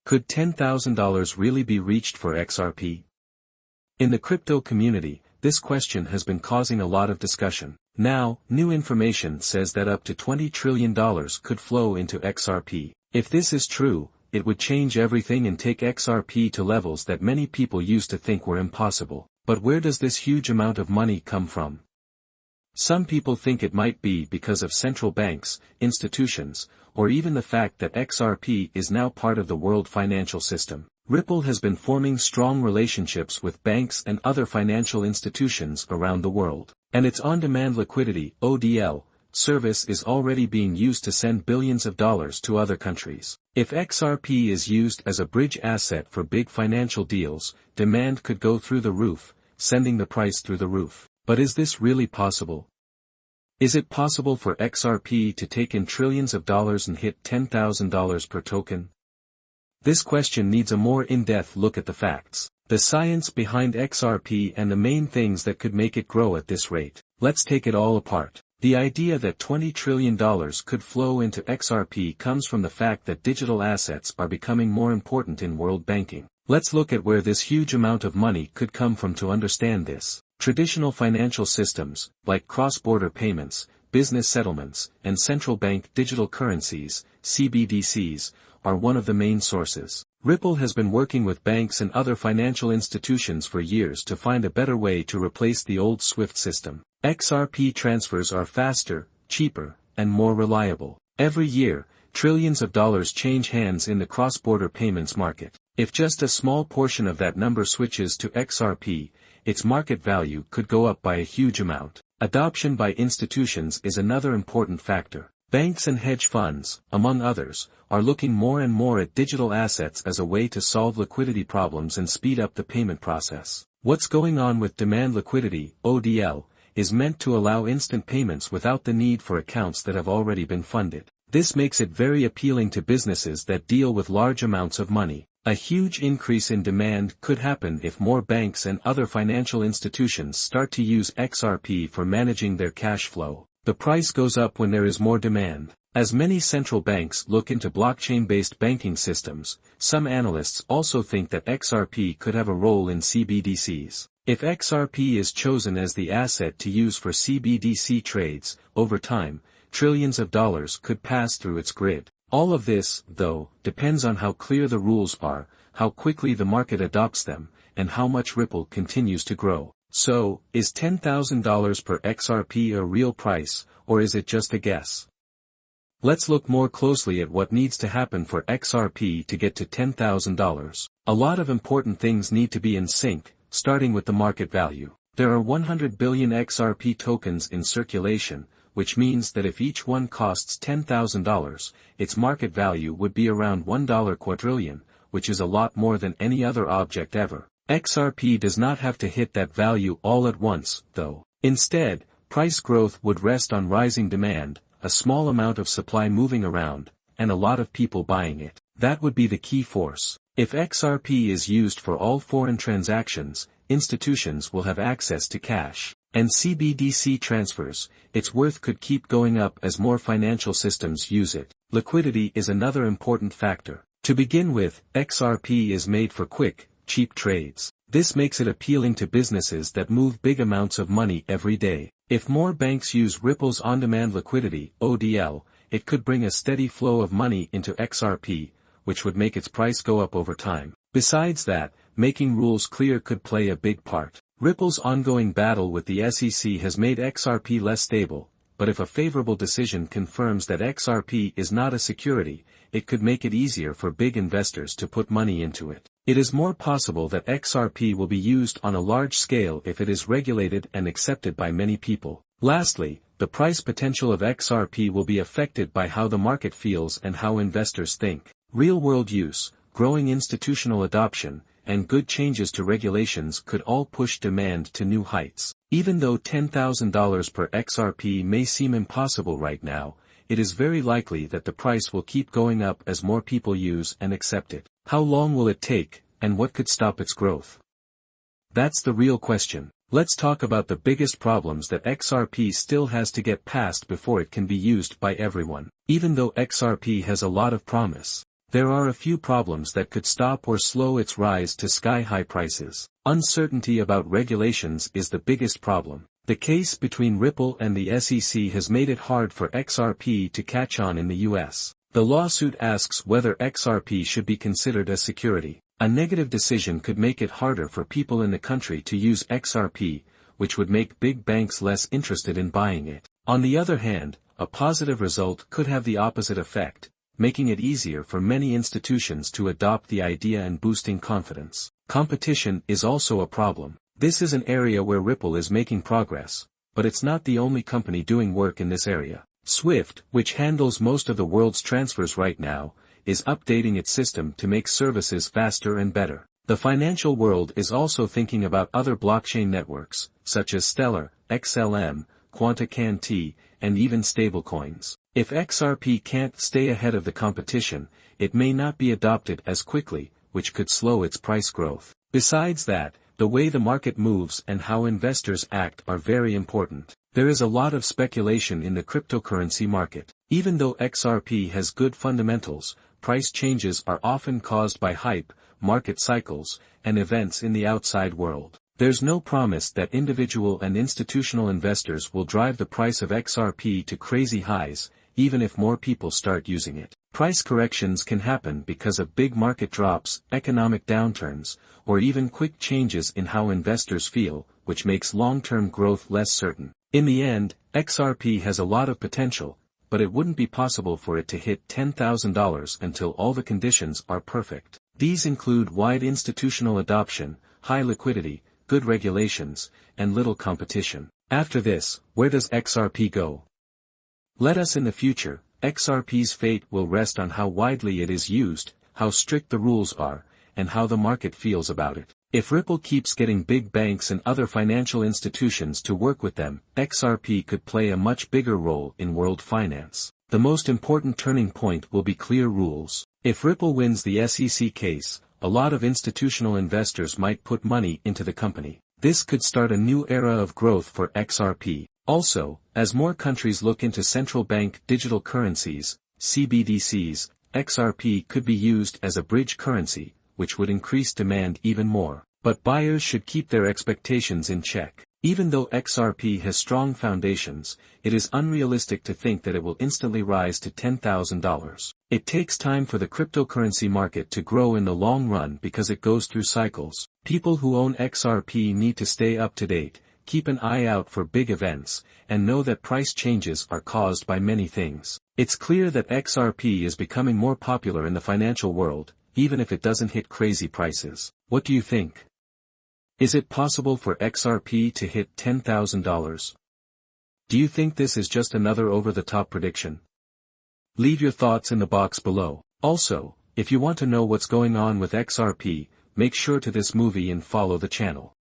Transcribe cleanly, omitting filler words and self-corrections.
Could $10,000 really be reached for XRP? In the crypto community, this question has been causing a lot of discussion. Now, new information says that up to $20 trillion could flow into XRP. If this is true, it would change everything and take XRP to levels that many people used to think were impossible. But where does this huge amount of money come from? Some people think it might be because of central banks, institutions, or even the fact that XRP is now part of the world financial system. Ripple has been forming strong relationships with banks and other financial institutions around the world, and its on-demand liquidity (ODL) service is already being used to send billions of dollars to other countries. If XRP is used as a bridge asset for big financial deals, demand could go through the roof, sending the price through the roof. But is this really possible? Is it possible for XRP to take in trillions of dollars and hit $10,000 per token? This question needs a more in-depth look at the facts, the science behind XRP and the main things that could make it grow at this rate. Let's take it all apart. The idea that $20 trillion could flow into XRP comes from the fact that digital assets are becoming more important in world banking. Let's look at where this huge amount of money could come from to understand this. Traditional financial systems, like cross-border payments, business settlements, and central bank digital currencies, CBDCs, are one of the main sources. Ripple has been working with banks and other financial institutions for years to find a better way to replace the old SWIFT system. XRP transfers are faster, cheaper, and more reliable. Every year, trillions of dollars change hands in the cross-border payments market. If just a small portion of that number switches to XRP, its market value could go up by a huge amount. Adoption by institutions is another important factor. Banks and hedge funds, among others, are looking more and more at digital assets as a way to solve liquidity problems and speed up the payment process. What's going on with demand liquidity, ODL, is meant to allow instant payments without the need for accounts that have already been funded. This makes it very appealing to businesses that deal with large amounts of money. A huge increase in demand could happen if more banks and other financial institutions start to use XRP for managing their cash flow. The price goes up when there is more demand. As many central banks look into blockchain-based banking systems, some analysts also think that XRP could have a role in CBDCs. If XRP is chosen as the asset to use for CBDC trades, over time, trillions of dollars could pass through its grid. All of this, though, depends on how clear the rules are, how quickly the market adopts them, and how much Ripple continues to grow. So, is $10,000 per XRP a real price, or is it just a guess? Let's look more closely at what needs to happen for XRP to get to $10,000. A lot of important things need to be in sync, starting with the market value. There are 100 billion XRP tokens in circulation, which means that if each one costs $10,000, its market value would be around $1 quadrillion, which is a lot more than any other object ever. XRP does not have to hit that value all at once, though. Instead, price growth would rest on rising demand, a small amount of supply moving around, and a lot of people buying it. That would be the key force. If XRP is used for all foreign transactions, institutions will have access to cash. And CBDC transfers, its worth could keep going up as more financial systems use it. Liquidity is another important factor. To begin with, XRP is made for quick, cheap trades. This makes it appealing to businesses that move big amounts of money every day. If more banks use Ripple's on-demand liquidity, ODL, it could bring a steady flow of money into XRP, which would make its price go up over time. Besides that, making rules clear could play a big part. Ripple's ongoing battle with the SEC has made XRP less stable, but if a favorable decision confirms that XRP is not a security, it could make it easier for big investors to put money into it. It is more possible that XRP will be used on a large scale if it is regulated and accepted by many people. Lastly, the price potential of XRP will be affected by how the market feels and how investors think. Real-world use, growing institutional adoption, and good changes to regulations could all push demand to new heights. Even though $10,000 per XRP may seem impossible right now, it is very likely that the price will keep going up as more people use and accept it. How long will it take, and what could stop its growth? That's the real question. Let's talk about the biggest problems that XRP still has to get past before it can be used by everyone. Even though XRP has a lot of promise, There are a few problems that could stop or slow its rise to sky-high prices. Uncertainty about regulations is the biggest problem. The case between Ripple and the SEC has made it hard for XRP to catch on in the US. The lawsuit asks whether XRP should be considered a security. A negative decision could make it harder for people in the country to use XRP, which would make big banks less interested in buying it. On the other hand, a positive result could have the opposite effect, making it easier for many institutions to adopt the idea and boosting confidence. Competition is also a problem. This is an area where Ripple is making progress, but it's not the only company doing work in this area. Swift, which handles most of the world's transfers right now, is updating its system to make services faster and better. The financial world is also thinking about other blockchain networks, such as Stellar, XLM, Quantum, and even stablecoins. If XRP can't stay ahead of the competition, it may not be adopted as quickly, which could slow its price growth. Besides that, the way the market moves and how investors act are very important. There is a lot of speculation in the cryptocurrency market. Even though XRP has good fundamentals, price changes are often caused by hype, market cycles, and events in the outside world. There's no promise that individual and institutional investors will drive the price of XRP to crazy highs, even if more people start using it. Price corrections can happen because of big market drops, economic downturns, or even quick changes in how investors feel, which makes long-term growth less certain. In the end, XRP has a lot of potential, but it wouldn't be possible for it to hit $10,000 until all the conditions are perfect. These include wide institutional adoption, high liquidity, good regulations, and little competition. After this, where does XRP go? Let us in the future. XRP's fate will rest on how widely it is used, how strict the rules are, and how the market feels about it. If Ripple keeps getting big banks and other financial institutions to work with them, XRP could play a much bigger role in world finance. The most important turning point will be clear rules. If Ripple wins the SEC case, a lot of institutional investors might put money into the company. This could start a new era of growth for XRP. Also, as more countries look into central bank digital currencies, CBDCs, XRP could be used as a bridge currency, which would increase demand even more. But buyers should keep their expectations in check. Even though XRP has strong foundations, it is unrealistic to think that it will instantly rise to $10,000. It takes time for the cryptocurrency market to grow in the long run because it goes through cycles. People who own XRP need to stay up to date, keep an eye out for big events, and know that price changes are caused by many things. It's clear that XRP is becoming more popular in the financial world, even if it doesn't hit crazy prices. What do you think? Is it possible for XRP to hit $10,000? Do you think this is just another over-the-top prediction? Leave your thoughts in the box below. Also, if you want to know what's going on with XRP, make sure to this movie and follow the channel.